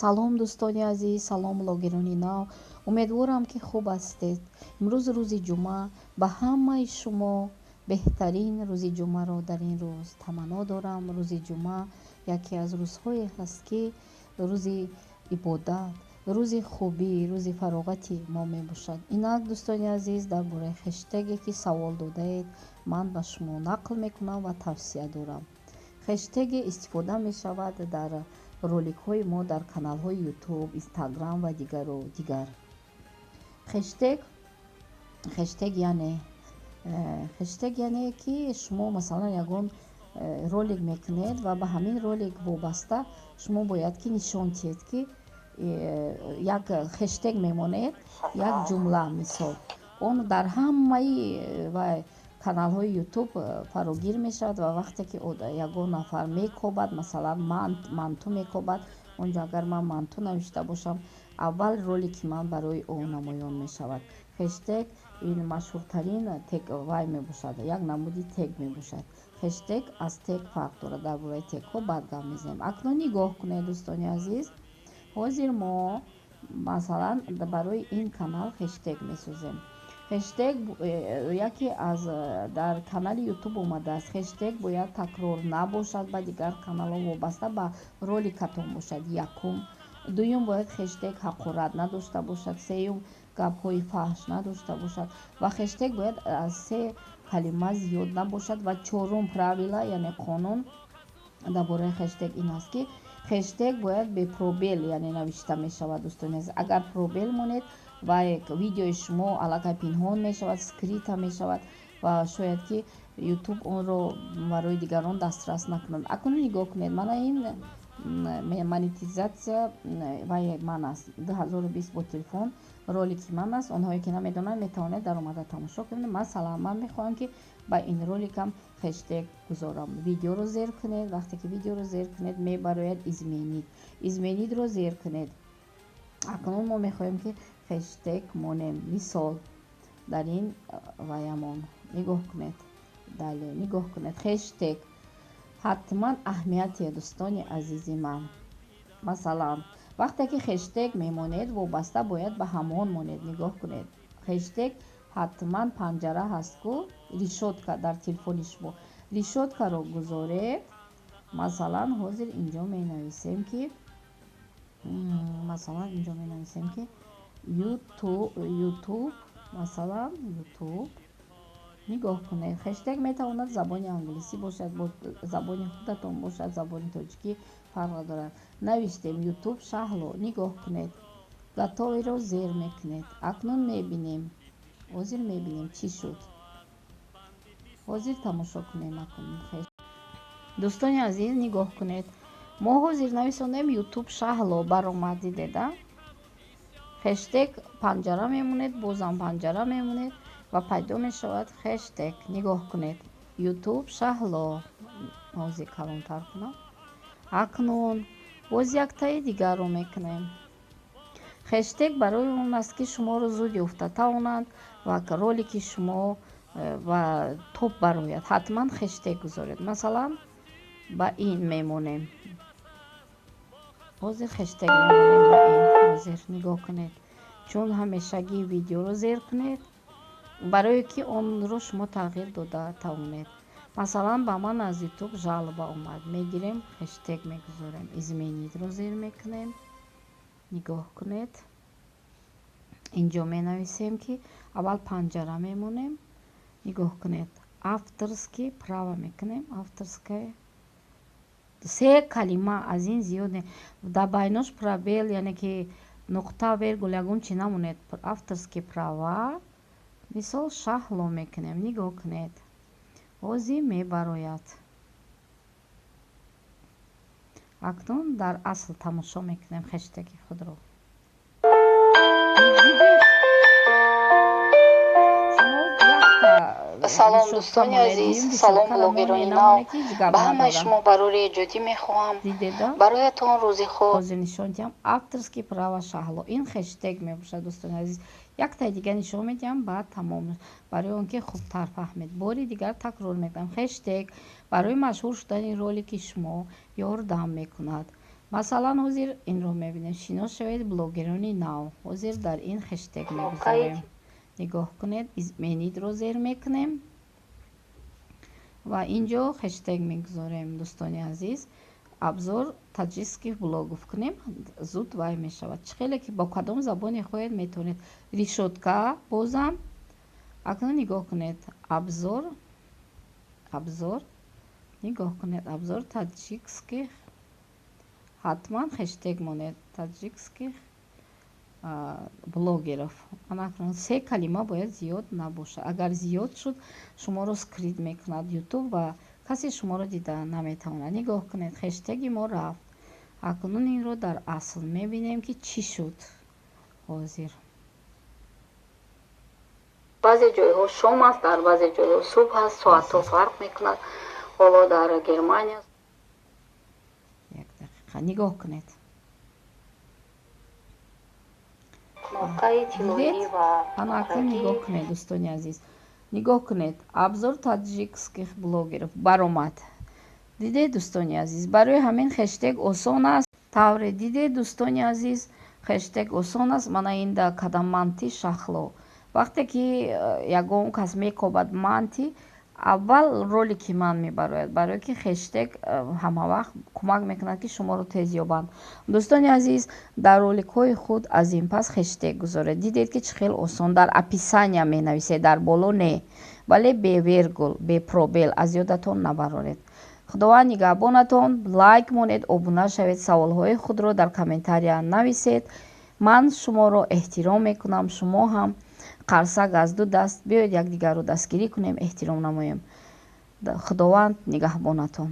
салом дӯстони азиз, салом блогерони нав. Умедворам ки хуб ҳастед. имрӯз рӯзи ҷумъа ба ҳамаи шумо беҳтарин рӯзи ҷумъаро дар ин рӯз таманно дорам. Рӯзи ҷумъа яке аз рӯзҳое ҳаст ки рӯзи ибодат, рӯзи хубӣ, рӯзи фароғати мо мебошад. Инак дӯстони азиз, дар бораи хэштеге ки савол додаед, ман ба шумо нақл мекунам ва тавсия дорам. Хэштеге истифода мешавад дар роликҳои мо дар каналҳои YouTube, Instagram ва дигару дигар. Хэштег яъне ки шумо масалан ягон ролик мекунед ва ба ҳамин ролик вобаста шумо бояд ки нишон диҳед ки як хэштег мемонед, як ҷумла мисол. Он дар ҳамаи каналҳои YouTube фарогир мешавад ва вақте ки ягон нафар мекобад, масалан манту мекобад, онҷо агар ман манту навишта бошам, аввал ролики ман барои он намоён мешавад. Хэштег ин машҳуртарин тег вай мебошад, як намуди тег мебошад. Хэштег аз тег фарқ дорад. Дар бораи тегҳо баъд гап мезанем. Акнун нигоҳ кунед дӯстони азиз, ҳозир мо масалан барои ин канал хэштег месозем. Хэштег яке аз дар канали YouTube омадааст. Хэштег бояд такрор набошад ба дигар каналҳо, вобаста ба роликатон бошад. Якум, дуюм бояд хэштег ҳақорат надошта бошад, сеюм гапҳои фаҳш надошта бошад ва хэштег бояд аз 3 калима зиёд набошад. Ва чорум правила, яъне қонун дар бораи хэштег ин аст ки хэштег бояд бе пробел яъне навишта мешавад. Дӯстони азиз, агар пробел монед ва видеои шумо аллакай пинҳон мешавад, скрита мешавад ва шояд ки YouTube онро барои дигарон дастрас накунад. Акнун нигоҳ кунед, мана ин монетизатсия вай ман аст. 2020 бо телефон ролики ман аст. Онҳое ки намедонанд метавонед дар омада тамошо кунед. Масалан ман мехоҳам ки ба ин роликам хэштег гузорам. Видеоро зер кунед. Вақте ки видеоро зер кунед, мебарояд изменидро зер кунед. Акнун мо мехоҳем ки хэштег монем. Мисол дар ин ваямон нигоҳ кунед. Дале нигоҳ кунед. Хэштег ҳатман аҳамияте дӯстони азизи ман. Масалан вақте ки хэштег мемонед, вобаста бояд ба ҳамон монед. Нигоҳ кунед. Хэштег ҳатман панҷара ҳаст ку решотка дар телефони шумо. Решоткаро гузоред. Масалан ҳозир инҷо менависем ки YouTube, масалан YouTube. нигоҳ кунед. Хэштег метавонад забони англисӣ бошад, бо забони худатон бошад, забони тоҷикӣ фарқ надорад. навиштем YouTube шаҳло. нигоҳ кунед. гатовиро зер мекунед. Акнун мебинем. ҳозир мебинем чӣ шуд. ҳозир тамошо кунем. дӯстони азиз, нигоҳ кунед. мо ҳозир нависондем YouTube шаҳло баромад. дида хэштег панҷара мемонед, бозам панҷара мемонед ва пайдо мешавад хэштег. нигоҳ кунед. YouTube шаҳло. ҳозир калонтар кунам. акнун боз яктаи дигарро мекунем. хэштег барои он аст ки шуморо зуд ёфта тавонанд ва ролики шумо ва топ барояд. ҳатман хэштег гузоред. масалан ба ин мемонем. ҳозир хэштег мемонем ба ин. ҳозир нигоҳ кунед. чун ҳамешагӣ видеоро зер кунед барое ки онро шумо тағйир дода тавонед. масалан ба ман аз YouTube жалоба омад. мегирем хэштег мегузорем. изменидро зер мекунем. нигоҳ кунед. инҷо менависем ки аввал панҷара мемонем. нигоҳ кунед. авторский права мекунем. авторское 3 калима, аз ин зиёд не. дар байнош пробел яъне ки нуқта вергул ягон чи намонед. авторский права мисол шаҳло мекунем. нигоҳ кунед. ҳозир мебарояд. акнун дар асл тамошо мекунем хэштеги худро. салом дӯстони азиз, салом блогерони нав. ба ҳамаи шумо барори эҷодӣ мехоҳам бароятон рӯзи худ. ҳозир нишон диҳам авторский права шаҳло. ин хэштег мебошад дӯстони азиз. яктаи дигар нишон медиҳам, баъд тамом барои он ки хубтар фаҳмед. бори дигар такрор мекунам. хэштег барои машҳур шудани ролики шумо ёрдам мекунад. масалан ҳозир инро мебинем, шино шавед блогерони нав. ҳозир дар ин хэштег мегузорем. нигоҳ кунед, изменидро зер мекунем ва инҷо хэштег мегузорем. дӯстони азиз, абзор таҷикских блогов кунем, зуд вай мешавад. чӣ хеле ки бо кадом забони хоҳед метавонед. решотка бозам акнун нигоҳ кунед, абзор нигоҳ кунед, абзор таҷикских, ҳатман хэштег монед, таҷикских блогеров. Анакнун 3 калима бояд зиёд набошад. агар зиёд шуд, шуморо скрит мекунад ютуб ва касе шуморо дида наметавонад. нигоҳ кунед, хэштеги мо рафт. акнун инро дар асл мебинем ки чӣ шуд. ҳозир баъзе ҷойҳо шом аст, дар баъзе ҷойҳо субҳ аст, соатҳо фарқ мекунад. ҳоло дар Германия. як дақиқа нигоҳ кунед. анакун нигоҳ кунед, дӯстони азиз, нигоҳ кунед. абзор таҷикских блогеров баромад. дидед дӯстони азиз, барои ҳамин хэштег осон аст. тавре дидед дӯстони азиз, хэштег осон аст. мана инда кадам манти шахло. вақте ки ягон кас мекобад манти, аввал ролики ман мебарояд, барое ки хэштег ҳама вақт кӯмак мекунад ки шуморо тез ёбанд. дӯстони азиз, дар роликҳои худ аз ин пас хэштег гузоред. дидед ки чӣ хел осон. дар описания менависед, дар боло не, вале бе вергул, бе пробел. аз ёдатон набаронед. худованд нигаҳбонатон. лайк монед, обуна шавед, саволҳои худро дар комментария нависед. ман шуморо эҳтиром мекунам, шумо ҳам қарсак аз ду даст. биёед якдигарро дастгирӣ кунем, эҳтиром намоем. худованд нигаҳбонатон.